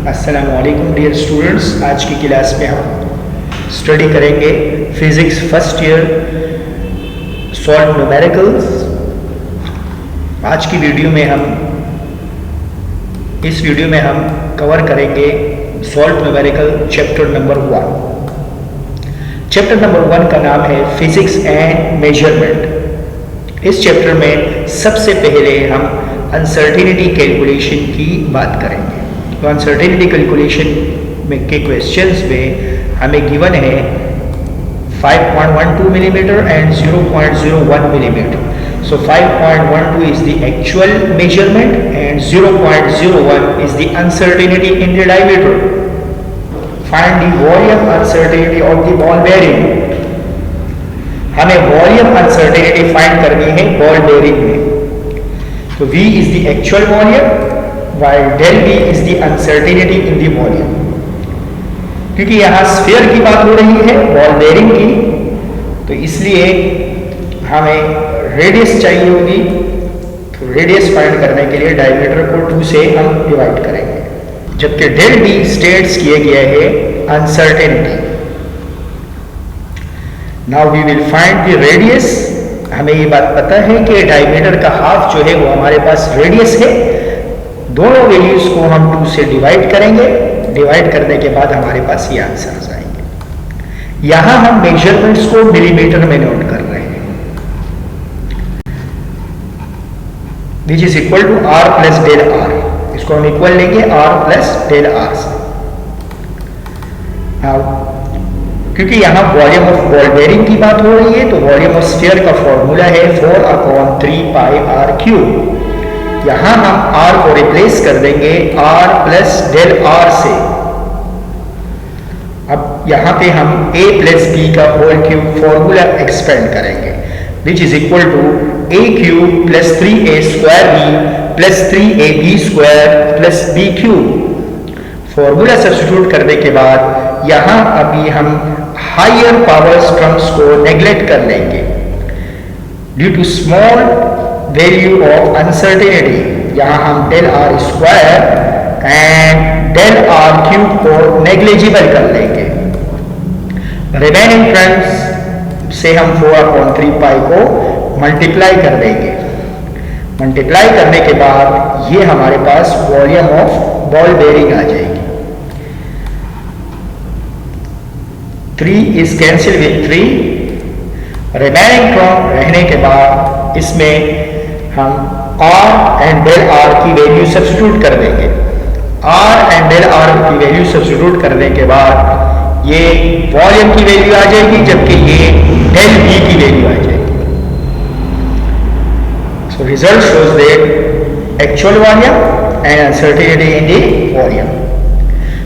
अस्सलामुअलैकुम dear students, आज की क्लास में हम स्टडी करेंगे physics first year solve numericals. आज की वीडियो में हम कवर करेंगे solve numerical chapter number 1। Chapter number 1 का नाम है फिजिक्स एंड मेजरमेंट। इस चैप्टर में सबसे पहले हम अनसर्टेनिटी कैलकुलेशन की बात करेंगे। तो अनसर्टेनिटी कैलकुलेशन में के क्वेश्चंस में हमें गिवन है 5.12 millimetre and 0.01 millimetre. So 5.12 is the actual measurement and 0.01 is the uncertainty in the diameter. Find the volume uncertainty of the ball bearing. हमें वॉल्यूम अनसर्टेनिटी फाइंड करनी है बॉल बेयरिंग में। तो V is the actual volume while del V is the uncertainty in the volume। क्योंकि यहाँ sphere की बात हो रही है बॉल बेयरिंग की, तो इसलिए हमें रेडियस चाहिए होगी। तो रेडियस फाइंड करने के लिए डायमीटर को 2 से हम डिवाइड करेंगे, जबकि डेल डी स्टेट्स किए गए है uncertainty. Now we will find the radius. हमें ये बात पता है कि डायमीटर का हाफ जो है वो हमारे पास रेडियस है। दोनों वैल्यूज को हम 2 से डिवाइड करेंगे। डिवाइड करने के बाद हमारे पास ये आंसर आएंगे। यहां हम मेजरमेंट्स को मिलीमीटर में नोट कर रहे हैं, which is equal to R plus del R. इसको हम इक्वल लेंगे आर प्लस डेल आर से। क्योंकि यहां वॉल्यूम ऑफ बॉल बेयरिंग की बात हो रही है, तो वॉल्यूम ऑफ स्फीयर का फॉर्मूला है 4/3 पाई आर क्यूब। यहां हम r को रिप्लेस कर देंगे r प्लस डेल r से। अब यहां पे हम a प्लस b का होल क्यूब फॉर्मूला एक्सपेंड करेंगे, which is equal to a cube plus 3a square b plus 3ab square plus b cube. Formula substitute करने के बाद यहां अभी हम हायर पावर टर्म्स को नेग्लेक्ट कर लेंगे due to small value of uncertainty. यहां हम del R square and del R cube को नेग्लिजिबल कर लेंगे। रिमेनिंग टर्म्स से हम 4/3 पाई को मल्टीप्लाई कर देंगे। मल्टीप्लाई करने के बाद ये हमारे पास वॉल्यूम ऑफ बॉल बेयरिंग आ जाएगी। 3 is cancel with 3। Remaining term रहने के बाद इसमें हम R एंड डेल R की वैल्यू सब्स्टिट्यूट कर देंगे। R एंड डेल R की वैल्यू सब्स्टिट्यूट करने के बाद ये वॉल्यूम की वैल्यू आ जाएगी, जबकि ये डेल V की वैल्यू आ जाएगी। So result shows that actual volume and uncertainty in the volume,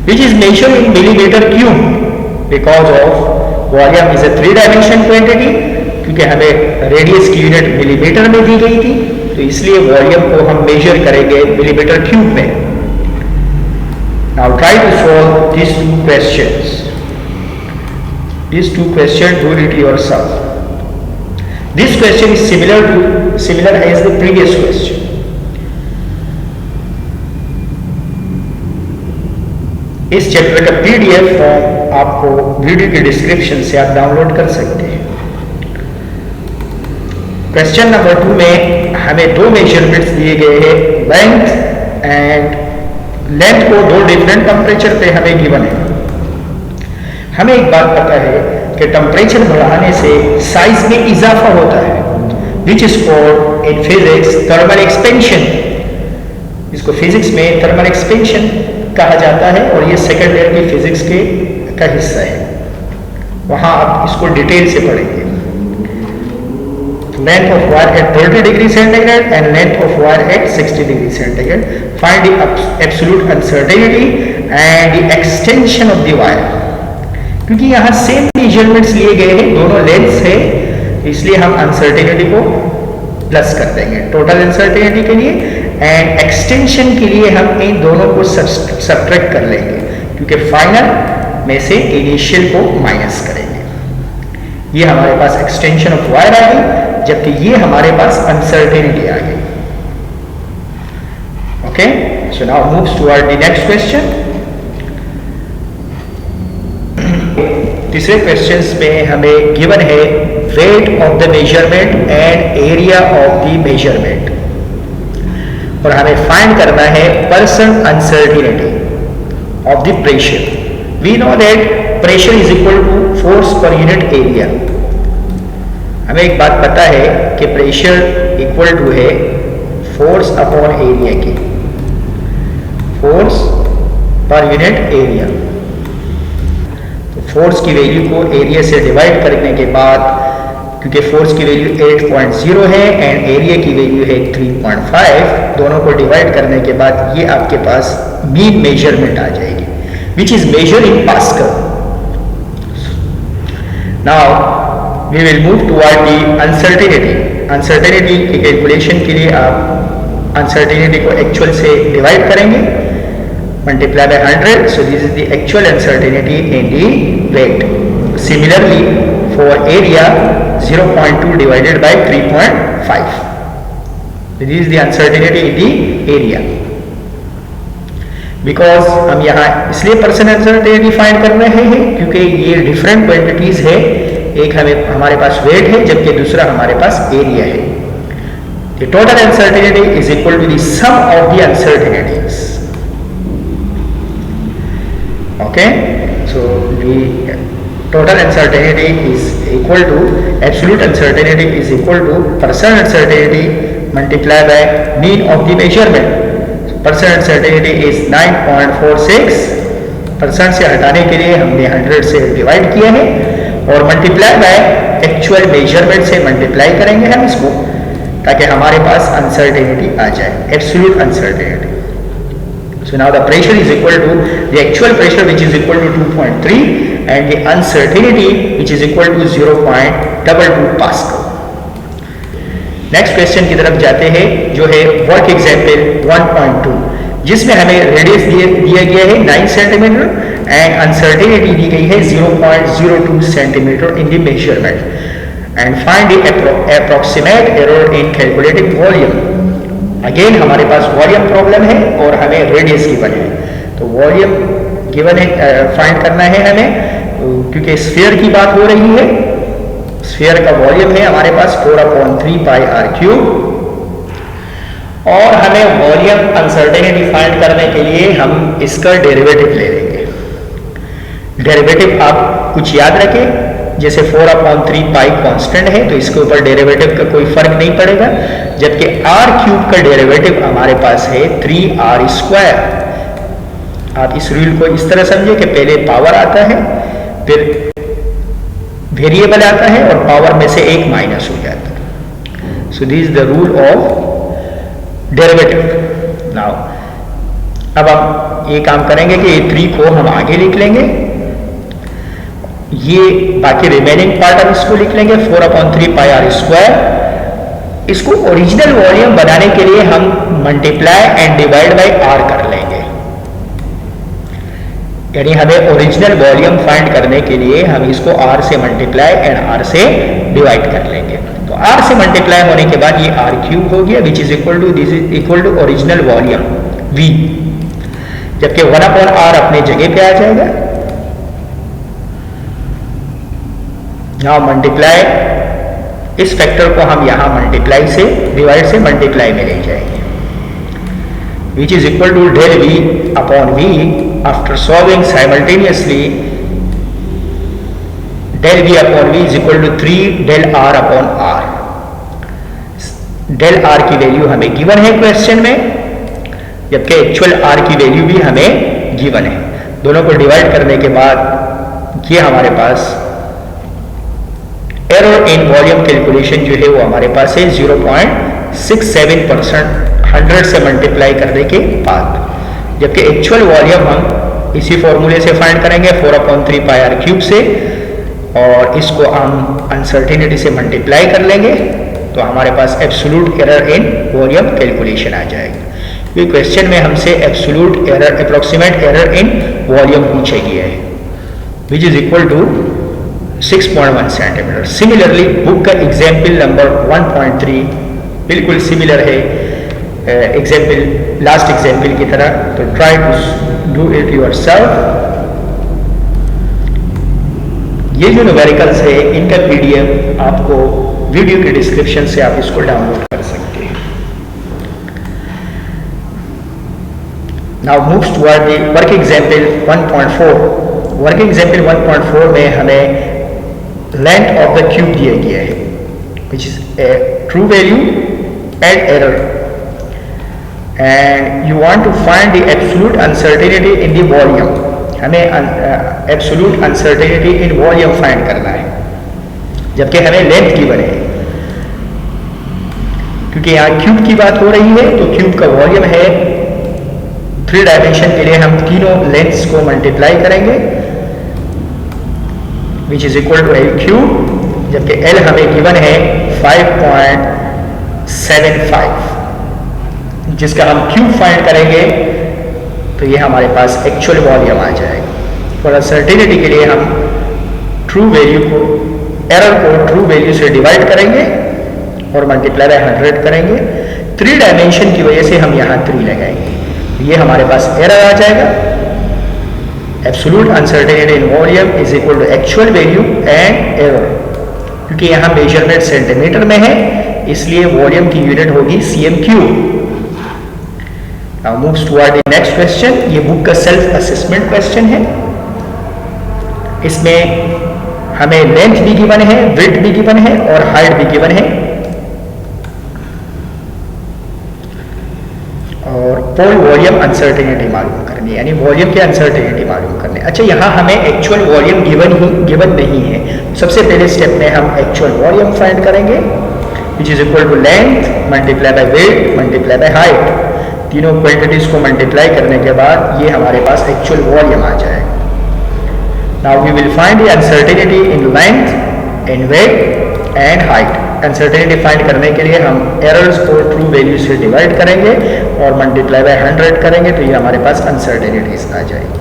which is measured in millimetre cube because of volume is a 3 dimension quantity. क्योंकि हमें रेडियस की यूनिट मिलीमीटर में दी गई थी, तो इसलिए वॉल्यूम को हम मेजर करेंगे मिलीमीटर क्यूब में। Now try to solve these 2 questions. These 2 questions, do it yourself. This question is similar as the previous question. इस चैप्टर का PDF फॉर्म आपको वीडियो के डिस्क्रिप्शन से आप डाउनलोड कर सकते हैं। क्वेश्चन नंबर 2 में हमें 2 मेजरमेंट्स दिए गए हैं। लेंथ को 2 डिफरेंट टेम्परेचर पे हमें गिवन है। हमें एक बात पता है कि टेम्परेचर बढ़ाने से साइज में इजाफा होता है, which is called in physics thermal expansion. इसको फिजिक्स में थर्मल एक्सपेंशन कहा जाता है और ये सेकेंड ईयर की फिजिक्स का हिस्सा है। वहां आप इसको डिटेल से पढ़ेंगे। Length of wire at 30 degree centigrade and length of wire at 60 degree centigrade. Find the absolute uncertainty and the extension of the wire. क्योंकि यहाँ सेम मेजरमेंट्स लिए गए हैं, दोनों लेंथ्स है, इसलिए हम अनसर्टेनिटी को प्लस कर देंगे टोटल अनसर्टेनिटी के लिए, एंड एक्सटेंशन के लिए हम इन दोनों को सब्ट्रैक्ट कर लेंगे, क्योंकि फाइनल में से इनिशियल को माइनस करेंगे। ये हमारे पास एक्सटेंशन ऑफ वायर आ गई, जबकि ये हमारे पास अनसर्टेनिटी आ गई। Okay, so now moves toward the next question. तीसरे क्वेश्चंस में हमें गिवन है weight of the measurement and area of the measurement, और हमें फाइंड करना है percent uncertainty of the pressure. We know that pressure is equal to force per unit area. हमें एक बात पता है कि प्रेशर इक्वल टू है फोर्स अपॉन एरिया की, फोर्स पर यूनिट एरिया। तो फोर्स की वैल्यू को एरिया से डिवाइड करने के बाद, क्योंकि फोर्स की वैल्यू 8.0 है एंड एरिया की वैल्यू है 3.5, दोनों को डिवाइड करने के बाद ये आपके पास मीन मेजरमेंट आ जाएगी, which is measure in pascal. Now we will move toward the uncertainty. Uncertainty की कैलकुलेशन के लिए आप अनसर्टेनिटी को एक्चुअल से डिवाइड करेंगे, multiply by 100, so this is the actual uncertainty in the weight. Similarly for area 0.2 divided by 3.5, this is the uncertainty in the area. Because हम यहाँ इसलिए परसेंट अनसर्टेनिटी फाइंड कर रहे हैं क्योंकि ये डिफरेंट क्वांटिटीज है, एक हमारे पास वेट है जबकि दूसरा हमारे पास एरिया है। The total uncertainty is equal to the sum of the uncertainties. Okay, so the total uncertainty is equal to absolute uncertainty is equal to percent uncertainty multiply by mean of the measurement. Percent uncertainty is 9.46, percent से हटाने के लिए हमने 100 से divide किया है, और multiply by actual measurement से मल्टीप्लाई करेंगे हम इसको, ताकि हमारे पास अनसर्टेनिटी आ जाए, absolute uncertainty. So now the pressure is equal to the actual pressure which is equal to 2.3 and the uncertainty which is equal to 0.22 pascal. Next question की तरफ जाते हैं, जो है वर्क एग्जाम्पल 1.2, जिसमें हमें रेडियस दिया गया है 9 सेंटीमीटर एंड अनसर्टेनिटी दी गई है 0.02 centimetre in the measurement and find the approximate error in calculating volume. Again हमारे पास वॉल्यूम प्रॉब्लम है और हमें रेडियस गिवन है, तो वॉल्यूम गिवन है, फाइंड करना है हमें, क्योंकि स्फीयर की बात हो रही है। स्फीयर का वॉल्यूम है हमारे पास 4/3 पाई आर क्यूब, और हमें वॉल्यूम अनसर्टेनिटी फाइंड करने के लिए हम इसका डेरिवेटिव ले लेंगे। डेरिवेटिव आप कुछ याद रखें, जैसे 4/3 पाई कांस्टेंट है तो इसके ऊपर डेरिवेटिव का कोई फर्क नहीं पड़ेगा, जबकि आर क्यूब का डेरिवेटिव हमारे पास है 3r²। आप इस रूल को इस तरह समझे कि पहले पावर आता है, फिर वेरिएबल आता है और पावर में से एक माइनस हो जाता है। सो this is the rule of derivative. Now अब हम ये काम करेंगे कि ये 3 को हम आगे लिख लेंगे, ये बाकी रिमेनिंग पार्ट हम इसको लिख लेंगे 4/3 पाई r²। इसको ओरिजिनल वॉल्यूम बनाने के लिए हम multiply and divide by r कर लेंगे, यानी हमें ओरिजिनल वॉल्यूम फाइंड करने के लिए हम इसको r से मल्टीप्लाई एंड r से डिवाइड कर लेंगे। तो r से मल्टीप्लाई होने के बाद ये r³ हो गया, which is equal to, this is equal to original volume v, जबकि 1/r अपने जगह पे आ जाएगा। नाउ मल्टीप्लाई, इस फैक्टर को हम यहां मल्टीप्लाई से, डिवाइड से मल्टीप्लाई में ले जाएंगे, which is equal to del v upon v after solving simultaneously। del v upon v is equal to 3 del r upon r। del r की वैल्यू हमें गिवन है क्वेश्चन में, जबकि एक्चुअल r की वैल्यू भी हमें गिवन है। दोनों को डिवाइड करने के बाद ये हमारे पास एरर इन वॉल्यूम कैलकुलेशन जो है वो हमारे पास है 0.67%, 100 से मल्टीप्लाई करने के बाद, जबकि एक्चुअल वॉल्यूम हम इसी फॉर्मूले से फाइंड करेंगे 4/3 पाई r³ से, और इसको हम अनसर्टेनिटी से मल्टीप्लाई कर लेंगे, तो हमारे पास absolute error in volume calculation आ जाएगा। ये क्वेश्चन में हमसे absolute error, approximate error in volume पूछे गया है, which is equal to 6.1 centimetre. Similarly book का एग्जाम्पल नंबर 1.3 बिल्कुल सिमिलर है एग्जाम्पल, लास्ट एग्जाम्पल की तरह, तो try to do it yourself. ये जो न्यूमेरिकल्स है इनका पीडीएफ आपको वीडियो के डिस्क्रिप्शन से आप इसको डाउनलोड कर सकते हैं। Now moves toward the work example 1.4। Work example 1.4 में हमें लेंथ ऑफ द क्यूब दिया गया है which is a true value and error, and you want to find the absolute uncertainty in the volume. हमें absolute uncertainty in volume find करना है, जबकि हमें लेंथ गिवन है। क्योंकि यहाँ क्यूब की बात हो रही है तो क्यूब का वॉल्यूम है 3 डायमेंशन के लिए हम तीनों लेंथ्स को मल्टीप्लाई करेंगे which is equal to L cube, जबकि एल हमें गिवन है 5.75, जिसका हम क्यूब फाइंड करेंगे तो ये हमारे पास एक्चुअल वॉल्यूम आ जाएगा। फॉर सर्टेनिटी के लिए हम ट्रू वैल्यू को, एरर को ट्रू वैल्यू से डिवाइड करेंगे और मल्टीप्लाई बाय 100 करेंगे। 3 डायमेंशन की वजह से हम यहाँ 3 लगाएंगे, ये हमारे पास एरर आ जाएगा। Absolute uncertainty in volume is equal to actual value and error. क्योंकि यहाँ मेजरमेंट सेंटीमीटर में है इसलिए वॉल्यूम की यूनिट होगी cm cube. Now moves toward the next question. ये बुक का सेल्फ असेसमेंट क्वेश्चन है। इसमें हमें लेंथ भी गिवन है, विड्थ भी गिवन है और हाइट भी गिवन है, और पोल वॉल्यूम अनसर्टेनिटी मालूम करनी है, यानी वॉल्यूम की अनसर्टेनिटी मालूम करनी है। अच्छा, यहाँ हमें एक्चुअल वॉल्यूम गिवन नहीं है। सबसे पहले स्टेप में हम एक्चुअल वॉल्यूम फाइंड करेंगे which is equal to length multiply by weight multiply by height. तीनों क्वांटिटीज को मल्टीप्लाई करने के बाद ये हमारे पास एक्चुअल वॉल्यूम आ जाएगा। Now we will find the uncertainty in length, in weight and height. Uncertainty find करने के लिए हम एरर्स को ट्रू वैल्यू से डिवाइड करेंगे और मल्टीप्लाई बाय 100 करेंगे तो ये हमारे पास अनसर्टेनिटीज आ जाएगी।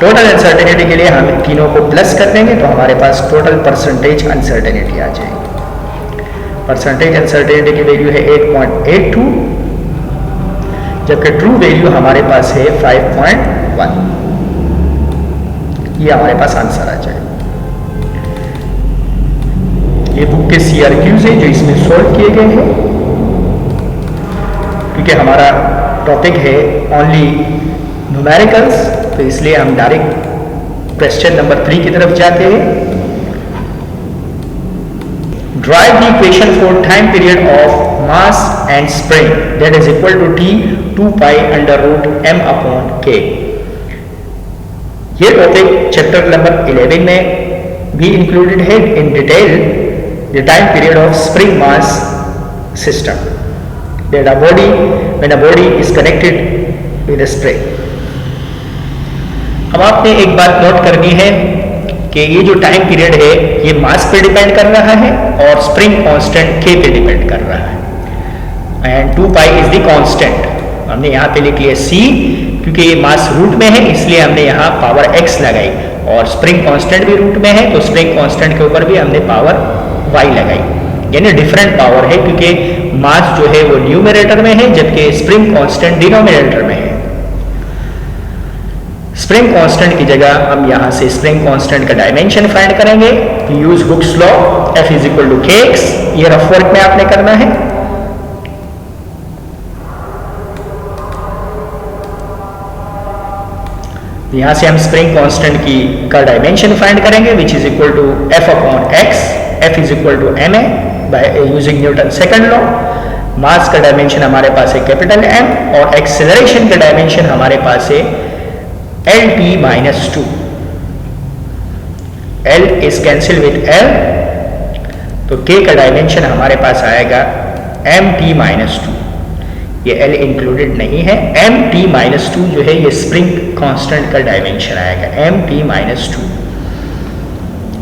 टोटल अनसर्टेनिटी के लिए हम तीनों को प्लस कर देंगे तो हमारे पास टोटल परसेंटेज अनसर्टेनिटी आ जाएगी। परसेंटेज अनसर्टेनिटी की वैल्यू है 8.82, जबकि ट्रू वैल्यू हमारे पास है 5.1। ये हमारे पास आंसर आ जाएगा। ये बुक के CRQs है जो इसमें सॉल्व किए गए हैं। क्योंकि हमारा टॉपिक है ओनली न्यूमेरिकल्स तो इसलिए हम डायरेक्ट क्वेश्चन नंबर 3 की तरफ जाते हैं। Derive the equation for time period of mass and spring that is equal to T 2 pi under root m upon k। ये टॉपिक चैप्टर नंबर 11 में भी इंक्लूडेड है in detail. The time period of spring mass system, that a body, when a body is connected with a spring। अब आपने एक बात note करनी है कि ये जो टाइम पीरियड है ये मास पे डिपेंड कर रहा है और स्प्रिंग कांस्टेंट k पे डिपेंड कर रहा है, and 2 pi is the constant. हमने यहाँ पे लिख लिया c, क्योंकि ये मास रूट में है इसलिए हमने यहाँ पावर x लगाई, और स्प्रिंग कांस्टेंट भी रूट में है तो स्प्रिंग कांस्टेंट के ऊपर भी हमने पावर y लगाई, यानी डिफरेंट पावर है क्योंकि मास जो है वो न्यूमरेटर में है जबकि स्प्रिंग कांस्टेंट डिनोमिनेटर में है। स्प्रिंग कांस्टेंट की जगह हम यहां से स्प्रिंग कांस्टेंट का डायमेंशन फाइंड करेंगे। Use Hooke's law, F is equal to kx। ये रफ वर्क में आपने करना है। यहां से हम स्प्रिंग कांस्टेंट का डायमेंशन फाइंड करेंगे which is equal to F upon x। F is equal to ma by using Newton second law. Mass का डायमेंशन हमारे पास है कैपिटल M और एक्सेलरेशन का डायमेंशन हमारे पास है LT-2। L is cancel with L तो K का डायमेंशन हमारे पास आएगा MT-2। ये L इंक्लूडेड नहीं है। MT-2 जो है ये स्प्रिंग कांस्टेंट का डायमेंशन आएगा MT-2।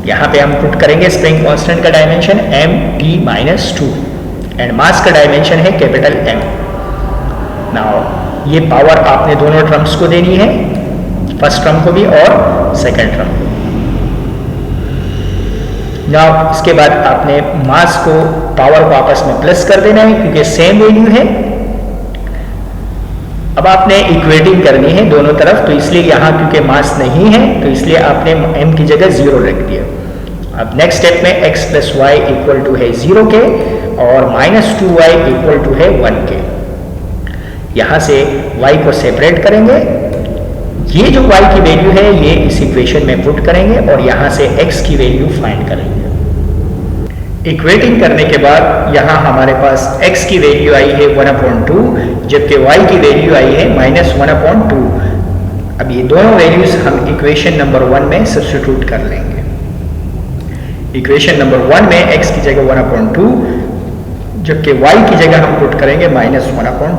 यहाँ पे हम पुट करेंगे स्प्रिंग कांस्टेंट का डायमेंशन MT-2 एंड मास का डायमेंशन है कैपिटल M। नाउ ये पावर आपने दोनों टर्म्स को देनी है, फर्स्ट टर्म को भी और सेकंड टर्म को। नाउ इसके बाद आपने मास को पावर को आपस में प्लस कर देना है क्योंकि सेम वैल्यू है। अब आपने इक्वेटिंग करनी है दोनों तरफ, तो इसलिए यहाँ क्योंकि मास नहीं है तो इसलिए आपने m की जगह 0 रख दिया। अब नेक्स्ट स्टेप में x plus y equal to है 0 के और माइनस 2y इक्वल टू है 1 के। यहाँ से y को सेपरेट करेंगे, ये जो y की वैल्यू है ये इस इक्वेशन में पुट करेंगे और यहाँ से x की वैल्यू फाइंड करेंगे। इक्वेटिंग करने के बाद यहाँ हमारे पास x की वैल्यू आई है 1/2 जबकि y की वैल्यू आई है -1/2। अब ये दोनों वैल्यूज हम इक्वेशन नंबर 1 में सब्स्टिट्यूट कर लेंगे। इक्वेशन नंबर 1 में x की जगह 1/2 जबकि y की जगह हम पुट करेंगे -1/2।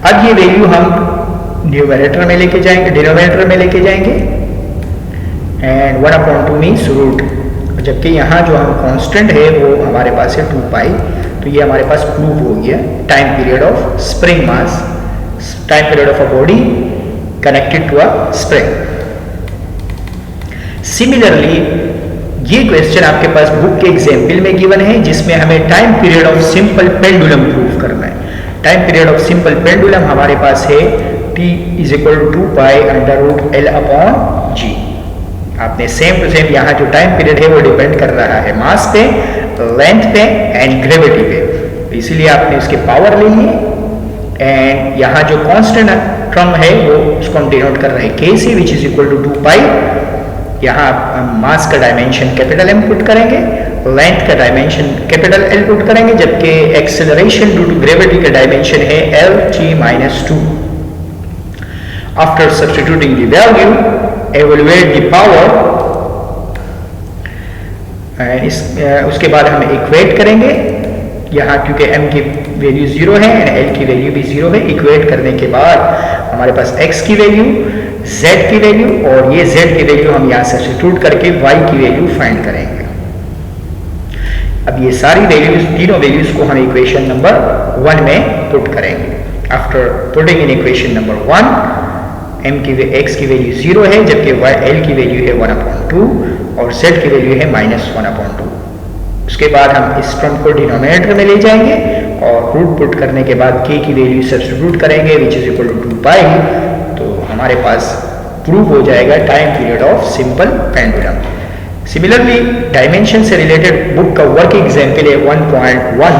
अब ये वैल्यू हम न्यूमरेटर में लेके जाएंगे, डिनोमिनेटर में लेके जाएंगे एंड 1/2 मीन्स रूट, जबकि यहाँ जो हम कांस्टेंट है वो हमारे पास है 2 पाई। तो ये हमारे पास प्रूव हो गया time period of spring mass, time period of a body connected to a spring. Similarly ये क्वेश्चन आपके पास बुक के एग्जाम्पल में गिवन है जिसमें हमें time period of simple pendulum prove करना है। Time period of simple pendulum हमारे पास है t = 2 पाई √L/g। आपने सेम टू सेम यहाँ जो टाइम पीरियड है वो डिपेंड कर रहा है मास पे, लेंथ पे एंड ग्रेविटी पे, इसीलिए आपने इसके पावर ले लिए एंड यहाँ जो कांस्टेंट टर्म है वो उसको हम डिनोट कर रहे हैं k से, विच इज इक्वल टू 2 पाई। यहाँ मास का डायमेंशन कैपिटल M पुट करेंगे, लेंथ का डायमेंशन कैपिटल L पुट करेंगे, जबकि एक्सेलरेशन ड्यू टू ग्रेविटी का डायमेंशन है L(g-2). After substituting the value evaluate the power उसके बाद हम इक्वेट करेंगे। यहाँ क्योंकि m की वैल्यू 0 है एंड l की वैल्यू भी 0 है, इक्वेट करने के बाद हमारे पास x की वैल्यू, z की वैल्यू और ये z की वैल्यू हम यहाँ सब्स्टिट्यूट करके y की वैल्यू फाइंड करेंगे। अब ये सारी वैल्यूज, तीनों वैल्यूज को हम इक्वेशन नंबर 1 में पुट करेंगे। After putting in equation number 1 m की x की वैल्यू 0 है जबकि l की वैल्यू है 1/2 और z की वैल्यू है -1/2। उसके बाद हम इस टर्म को डिनोमिनेटर में ले जाएंगे और रूट पुट करने के बाद k की वैल्यू सब्स्टिट्यूट करेंगे विच इज इक्वल टू 2 पाई। तो हमारे पास प्रूव हो जाएगा time period of simple pendulum. Similarly dimension से रिलेटेड बुक का वर्क एग्जाम्पल है 1.1।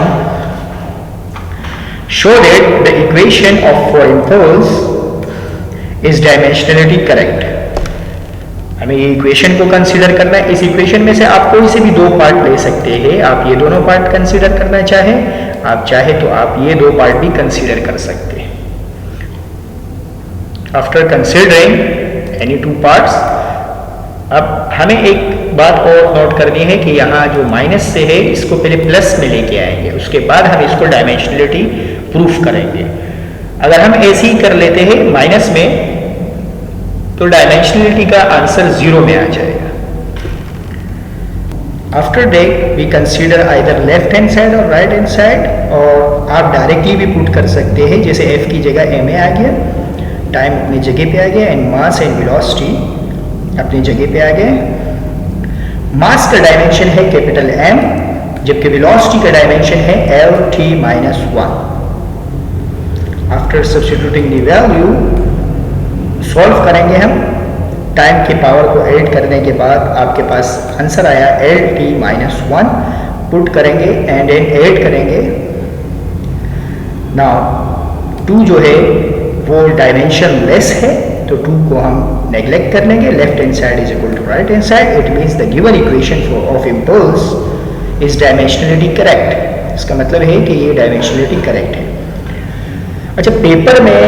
Show that the equation of for impulse is dimensionality correct. हमें ये इक्वेशन को कंसीडर करना है। इस इक्वेशन में से आप कोई से भी दो पार्ट ले सकते हैं। आप ये दोनों पार्ट कंसीडर करना चाहे, आप चाहे तो आप ये दो पार्ट भी कंसीडर कर सकते हैं। After considering any two parts, अब हमें एक बात और नोट करनी है कि यहाँ जो माइनस से है इसको पहले प्लस में लेके आएंगे, उसके बाद हम इसको डायमेंशनलिटी प्रूफ करेंगे। अगर हम ऐसे ही कर लेते हैं माइनस में तो डायमेंशनलिटी का आंसर 0 में आ जाएगा। After that we consider either left hand side और राइट हैंड साइड, और आप डायरेक्टली भी पुट कर सकते हैं, जैसे f की जगह ma आ गया, टाइम अपनी जगह पे आ गया एंड मास एंड वेलोसिटी अपनी जगह पे आ गए। मास का डायमेंशन है कैपिटल M जबकि वेलोसिटी का डायमेंशन है L(t-1). After substituting the value solve करेंगे हम, टाइम के पावर को ऐड करने के बाद आपके पास आंसर आया L(t-1), पुट करेंगे एंड देन ऐड करेंगे। नाउ 2 जो है वो डायमेंशन लेस है तो 2 को हम नेग्लेक्ट कर लेंगे। Left hand side is equal to right hand side, it means the given equation of impulse is dimensionality correct. इसका मतलब है कि ये डायमेंशनलिटी करेक्ट है। अच्छा, पेपर में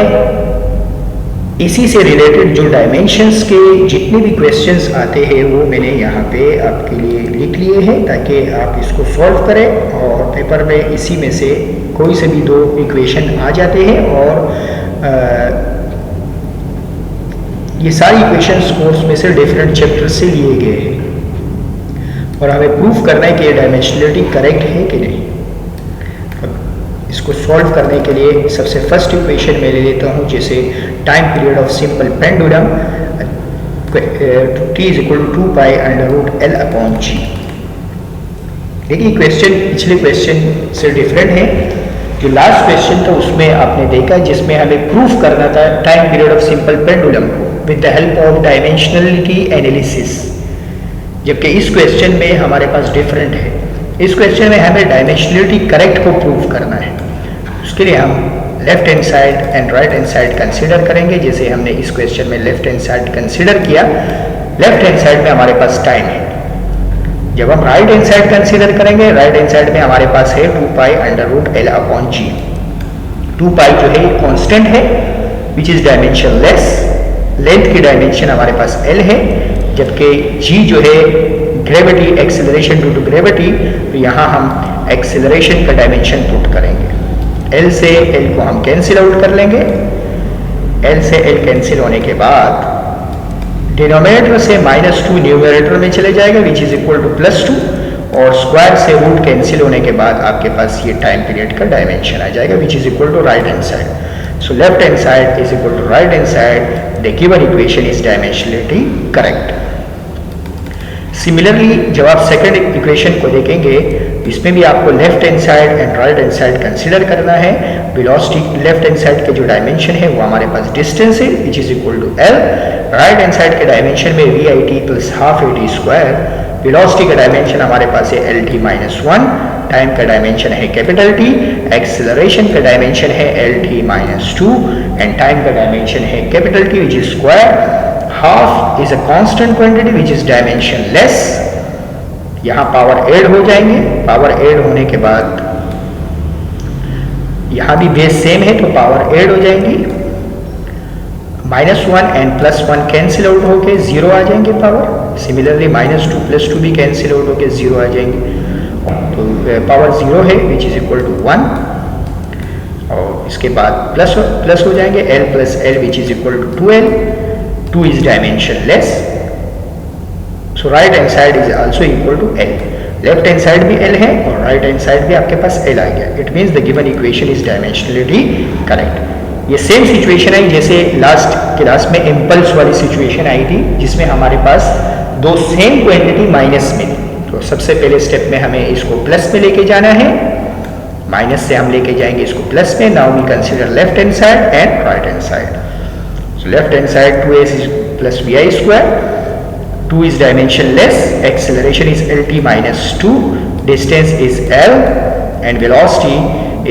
इसी से रिलेटेड जो डायमेंशंस के जितने भी क्वेश्चंस आते हैं वो मैंने यहाँ पे आपके लिए लिख लिए हैं ताकि आप इसको सॉल्व करें, और पेपर में इसी में से कोई से भी 2 इक्वेशन आ जाते हैं और ये सारी इक्वेशंस कोर्स में से डिफरेंट चैप्टर से लिए गए हैं और हमें प्रूफ करना है कि ये डायमेंशनलिटी करेक्ट है कि नहीं। इसको सॉल्व करने के लिए सबसे फर्स्ट इक्वेशन में ले लेता हूँ, जैसे time period of simple pendulum t is equal to 2 pi √L/g। देखिए क्वेश्चन पिछले क्वेश्चन से डिफरेंट है। जो लास्ट क्वेश्चन था उसमें आपने देखा जिसमें हमें प्रूफ करना था time period of simple pendulum को with the help of dimensionality analysis, जबकि इस क्वेश्चन में हमारे पास डिफरेंट है। इस क्वेश्चन में हमें डायमेंशनलिटी करेक्ट को प्रूव करना है। उसके लिए हम left hand side and right hand side consider करेंगे। जैसे हमने इस क्वेश्चन में लेफ्ट हैंड साइड कंसीडर किया, लेफ्ट हैंड साइड में हमारे पास टाइम है। जब हम राइट हैंड साइड कंसीडर करेंगे, राइट हैंड साइड में हमारे पास है 2 pi under root L upon G. 2 pi जो है कांस्टेंट है विच इज डायमेंशनलेस, लेंथ की डायमेंशन हमारे पास एल है, जबकि जी जो है gravity, acceleration due to gravity, तो यहाँ हम एक्सेलरेशन का डायमेंशन पुट करेंगे। एल से एल को हम कैंसिल आउट कर लेंगे। एल से एल कैंसिल होने के बाद डिनोमिनेटर से -2 न्यूमरेटर में चले जाएगा विच इज इक्वल टू +2, और स्क्वायर से रूट कैंसिल होने के बाद आपके पास ये टाइम पीरियड का डायमेंशन आ जाएगा which is equal to right hand side. So left hand side is equal to right hand side, the given equation is dimensionality correct. Similarly जब आप सेकंड इक्वेशन को देखेंगे, इसमें भी आपको left hand side and right hand side consider करना है। Velocity left hand side के जो डायमेंशन है वो हमारे पास डिस्टेंस है which is equal to L. Right hand side के डायमेंशन में V I T plus half A T square. Velocity का डायमेंशन हमारे पास है एल टी माइनस 1, टाइम का डायमेंशन है कैपिटल टी, एक्सेलरेशन का डायमेंशन है L T minus 2 and time का डायमेंशन है capital T which is square. Half is a constant quantity which is dimensionless. यहाँ पावर ऐड हो जाएंगे, पावर ऐड होने के बाद यहाँ भी बेस सेम है तो पावर ऐड हो जाएंगी। -1 एंड +1 कैंसिल आउट होके 0 आ जाएंगे पावर। सिमिलरली -2 + 2 भी कैंसिल आउट होके 0 आ जाएंगे, तो पावर 0 है विच इज इक्वल टू 1, और इसके बाद प्लस हो जाएंगे l + l which is equal to 2l। 2 is dimensionless, so right hand side is also equal to L। Left hand side भी L है और राइट हैंड साइड भी आपके पास L आ गया। It means the given equation is dimensionality correct. ये same situation है जैसे last class में इम्पल्स वाली सिचुएशन आई थी, जिसमें हमारे पास दो सेम क्वांटिटी माइनस में थी। तो सबसे पहले स्टेप में हमें इसको प्लस में लेके जाना है, माइनस से हम लेके जाएंगे इसको प्लस में। Now we consider left hand side and right hand side. So left hand side 2s is plus vi square, 2 is dimensionless, acceleration is lt minus 2, distance is l and velocity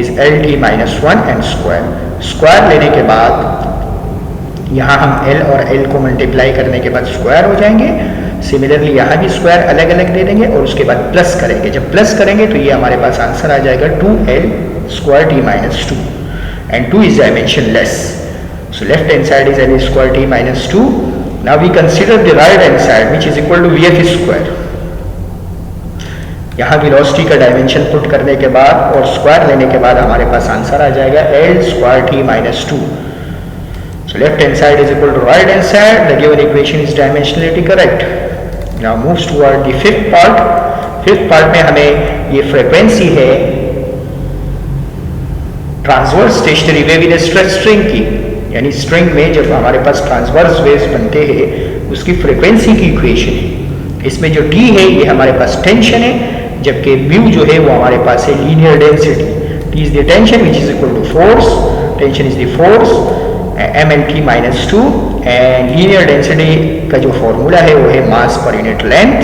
is lt minus 1 and square। Square लेने के बाद यहाँ हम l और l को multiply करने के बाद स्क्वायर हो जाएंगे। सिमिलरली यहाँ भी स्क्वायर अलग अलग दे देंगे और उसके बाद प्लस करेंगे। जब प्लस करेंगे तो ये हमारे पास आंसर आ जाएगा 2l square t minus 2 and 2 is dimensionless। So left hand side is L square t minus 2. Now we consider the right hand side which is equal to Vf square। यहाँ velocity का dimension put करने के बाद और square लेने के बाद हमारे पास आंसर आ जाएगा L square t minus 2। So left hand side is equal to right hand side, the given equation is dimensionality correct। Now moves toward the fifth part। Fifth part में हमें ये फ्रीक्वेंसी है transverse stationary wave in stretch string की, यानी string में जब हमारे पास transverse waves बनते हैं उसकी फ्रीक्वेंसी की इक्वेशन है। इसमें जो टी है ये हमारे पास टेंशन है, जबकि म्यू जो है वो हमारे पास है linear density. T is the tension which is equal to force, tension is the force mlt minus 2 and linear density का जो फॉर्मूला है वो है मास पर यूनिट लेंथ।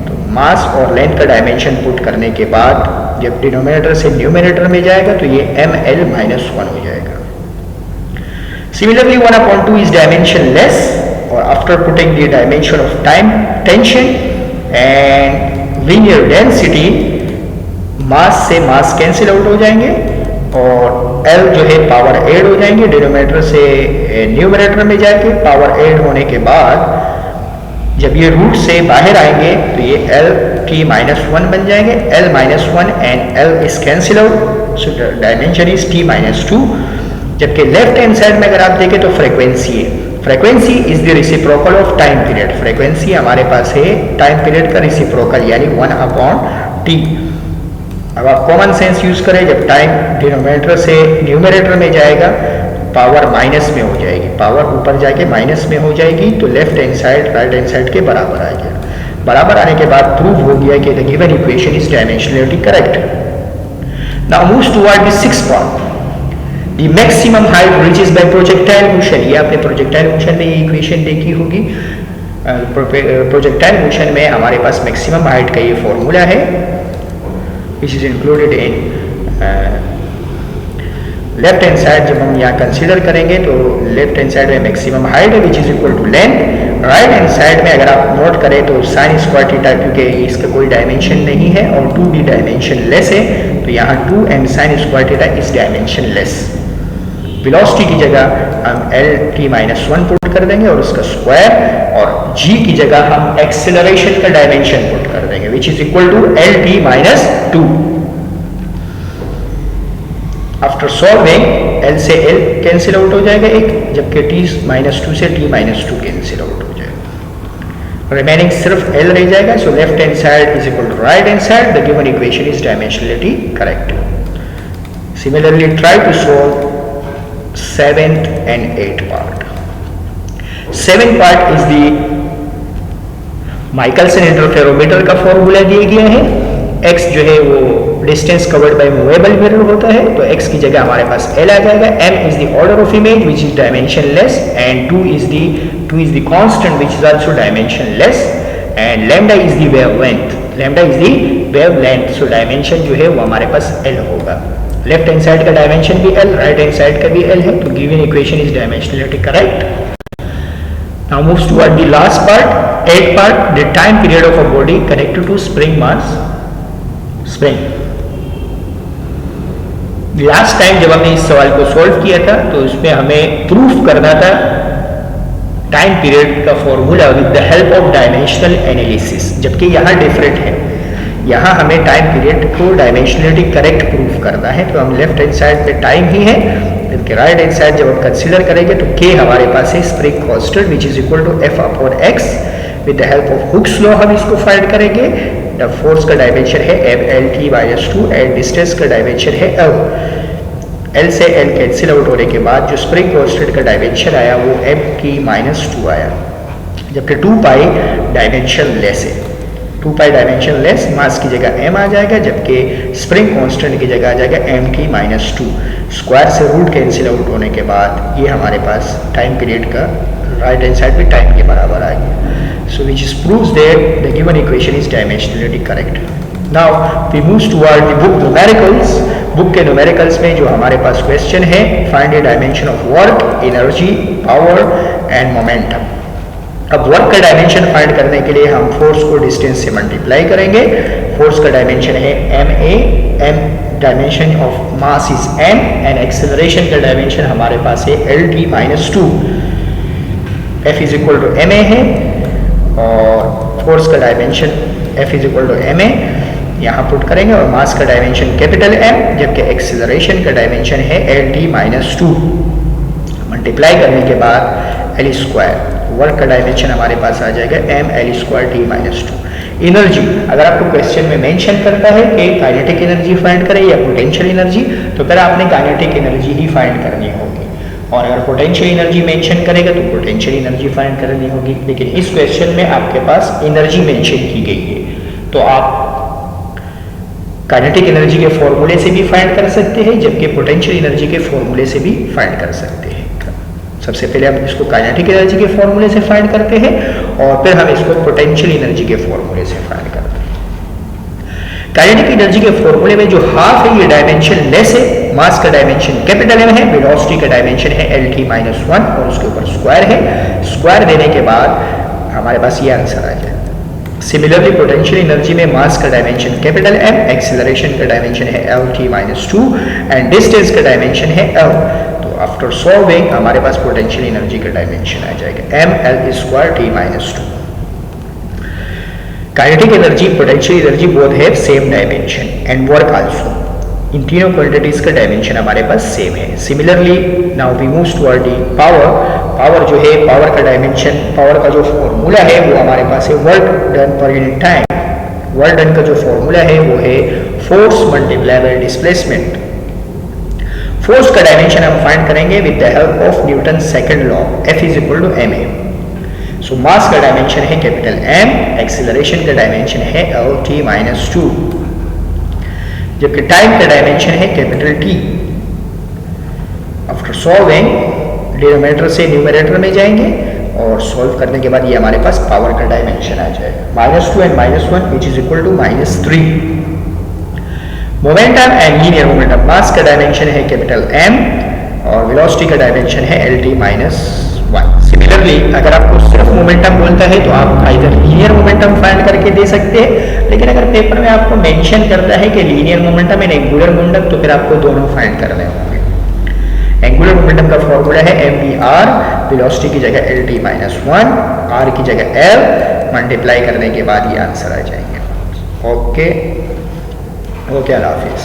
तो मास और लेंथ का डायमेंशन पुट करने के बाद जब डिनोमिनेटर से न्यूमिनेटर में जाएगा तो ये ml माइनस 1 हो जाएगा। Similarly 1/2 is dimensionless, or after putting the dimension of time, tension and linear density, mass से mass cancel out हो जाएंगे और L जो है पावर ऐड हो जाएंगे। डिनोमिनेटर से न्यूमरेटर में जाके पावर ऐड होने के बाद जब ये रूट से बाहर आएंगे तो ये L t minus 1 बन जाएंगे। L minus 1 and L is cancel out, so the dimension is t minus 2। जबकि लेफ्ट हैंड साइड में अगर आप देखें तो फ्रीक्वेंसी है, frequency is the reciprocal of time period. Frequency हमारे पास है टाइम पीरियड का रेसिप्रोकल यानी 1/t। अब आप कॉमन सेंस यूज करें, जब टाइम डिनोमिनेटर से न्यूमरेटर में जाएगा पावर माइनस में हो जाएगी, पावर ऊपर जाके माइनस में हो जाएगी, तो left hand side right hand side के बराबर आ गया। बराबर आने के बाद प्रूव हो गया कि the given equation is dimensionality correct. Now moves toward the sixth part. The maximum height reaches by projectile motion. ये आपने projectile motion में ये इक्वेशन देखी होगी. प्रोजेक्टाइल मोशन में हमारे पास मैक्सिमम हाइट का ये फॉर्मूला है, which is included in left hand side. जब हम यहाँ कंसीडर करेंगे तो लेफ्ट हैंड साइड में मैक्सिमम हाइट है which is equal to length. Right hand side में अगर आप नोट करें तो साइन स्क्वायर थीटा, क्योंकि इसका कोई डायमेंशन नहीं है और 2d डायमेंशन लेस है, तो यहाँ 2m sine square theta is dimension less. Velocity की जगह हम lt-1 पुट कर देंगे और उसका स्क्वायर, और g की जगह हम एक्सेलरेशन का डायमेंशन पुट कर देंगे which is equal to lt-2. After solving l से l कैंसिल आउट हो जाएगा एक, जबकि t-2 से t-2 कैंसिल आउट हो जाएगा. रिमेनिंग सिर्फ l रह जाएगा. So left hand side is equal to right hand side. The given equation is dimensionality correct. Similarly try to solve 7th and 8th part. 7th part is the Michelson interferometer का formula दिया गया है. x जो है वो distance covered by movable mirror होता है, तो x की जगह हमारे पास l आ जाएगा. m is the order of image which is dimensionless, and 2 is the constant which is also dimensionless, and lambda is the wavelength. so dimension जो है वो हमारे पास l होगा. लेफ्ट हैंड साइड का डायमेंशन भी l, राइट हैंड साइड का भी l है, तो given equation is dimensionality correct. Now moves toward the last part, 8th part. The time period of a body connected to spring mass. Spring, last time जब हमने इस सवाल को solve किया था तो इसमें हमें प्रूफ करना था टाइम पीरियड का formula with the help of dimensional analysis, जबकि यहाँ डिफरेंट है. यहाँ हमें टाइम पीरियड को डायमेंशनलिटी करेक्ट प्रूफ करना है, तो हम लेफ्ट हैंड साइड पे टाइम ही है, जबकि राइट हैंड साइड जब हम कंसीडर करेंगे तो k हमारे पास है spring constant which is equal to f/x. With the help of Hooke's law हम इसको फाइंड करेंगे. द फोर्स का डायमेंशन है lt-2 एंड डिस्टेंस का डायमेंशन है l. l से l कैंसिल आउट होने के बाद जो स्प्रिंग कांस्टेंट का डायमेंशन आया वो m-2 आया, जबकि 2π डायमेंशन लेस है. 2π डायमेंशन लेस, मास की जगह m आ जाएगा, जबकि स्प्रिंग कांस्टेंट की जगह आ जाएगा mt-2. स्क्वायर से रूट कैंसिल आउट होने के बाद ये हमारे पास टाइम पीरियड का राइट हैंड साइड पे टाइम के बराबर आ गया. So which is proves that the given equation is dimensionality correct. Now we move toward the book numericals. Book के न्यूमेरिकल्स में जो हमारे पास क्वेश्चन है, find the dimension of work, energy, power and momentum. अब वर्क का dimension find करने के लिए हम फोर्स को डिस्टेंस से मल्टीप्लाई करेंगे. फोर्स का डायमेंशन है ma, m dimension of mass is m, and acceleration का डायमेंशन हमारे पास है lt-2. f is equal to ma है और फोर्स का dimension f is equal to ma यहाँ पुट करेंगे, और मास का डायमेंशन कैपिटल M, जबकि एक्सेलरेशन का डायमेंशन है lt-2. मल्टीप्लाई करने के बाद l स्क्वायर, वर्क का डायमेंशन हमारे पास आ जाएगा ml²t-2. एनर्जी, अगर आपको क्वेश्चन में मेंशन करता है कि काइनेटिक एनर्जी फाइंड करें या पोटेंशियल एनर्जी, तो फिर आपने काइनेटिक एनर्जी ही फाइंड करनी होगी, और अगर पोटेंशियल एनर्जी मेंशन करेगा तो पोटेंशियल एनर्जी फाइंड करनी होगी. लेकिन इस क्वेश्चन में आपके पास एनर्जी मेंशन की गई है, तो आप काइनेटिक एनर्जी के फॉर्मूले से भी फाइंड कर सकते हैं, जबकि पोटेंशियल एनर्जी के फॉर्मूले से भी फाइंड कर सकते हैं. सबसे पहले हम इसको काइनेटिक एनर्जी के फॉर्मूले से फाइंड करते हैं, और फिर हम इसको पोटेंशियल एनर्जी के फॉर्मूले से फाइंड करते हैं. काइनेटिक एनर्जी के फॉर्मूले में जो हाफ है ये डायमेंशन लेस है, मास का डायमेंशन कैपिटल M है, वेलोसिटी का डायमेंशन है lt-1 और उसके ऊपर स्क्वायर है. स्क्वायर देने के बाद हमारे पास ये आंसर आ जाए. सिमिलरली पोटेंशियल एनर्जी में मास का डायमेंशन कैपिटल M, एक्सेलरेशन का डायमेंशन है lt-2 एंड डिस्टेंस का डायमेंशन है l. तो आफ्टर सॉल्विंग हमारे पास पोटेंशियल एनर्जी का डायमेंशन आ जाएगा ml²t-2. Kinetic energy, potential energy both have same dimension and work also. इन तीनों क्वांटिटीज का डायमेंशन हमारे पास सेम है. Similarly now we move toward the power. Power जो है, पावर का डायमेंशन, पावर का जो फॉर्मूला है वो हमारे पास है work done per unit time. Work done का जो फॉर्मूला है वो है force multiply by displacement. Force का डायमेंशन हम फाइंड करेंगे with the help of Newton second law, F is equal to ma. So mass का डायमेंशन है कैपिटल M, एक्सेलरेशन का डायमेंशन है lt-2. जबकि टाइम का डायमेंशन है capital T. After solving denominator से न्यूमरेटर में जाएंगे और सॉल्व करने के बाद ये हमारे पास पावर का डायमेंशन आ जाएगा -2 and -1 which is equal to -3। Momentum and linear momentum, mass का डायमेंशन है कैपिटल M और वेलोसिटी का डायमेंशन है LT-1। सिमिलरली अगर आपको सिर्फ मोमेंटम बोलता है तो आप इधर लीनियर मोमेंटम फाइंड करके दे सकते हैं, लेकिन अगर पेपर में आपको मेंशन करता है कि linear momentum and angular momentum तो फिर आपको दोनों फाइंड करने होंगे। एंगुलर मोमेंटम का फॉर्मूला है mvr, वेलोसिटी की जगह LT-1, r की जगह L, मल्टीप्लाई करने के बाद ये आंसर आ जाएंगे। ओके, अल्लाह हाफिज़।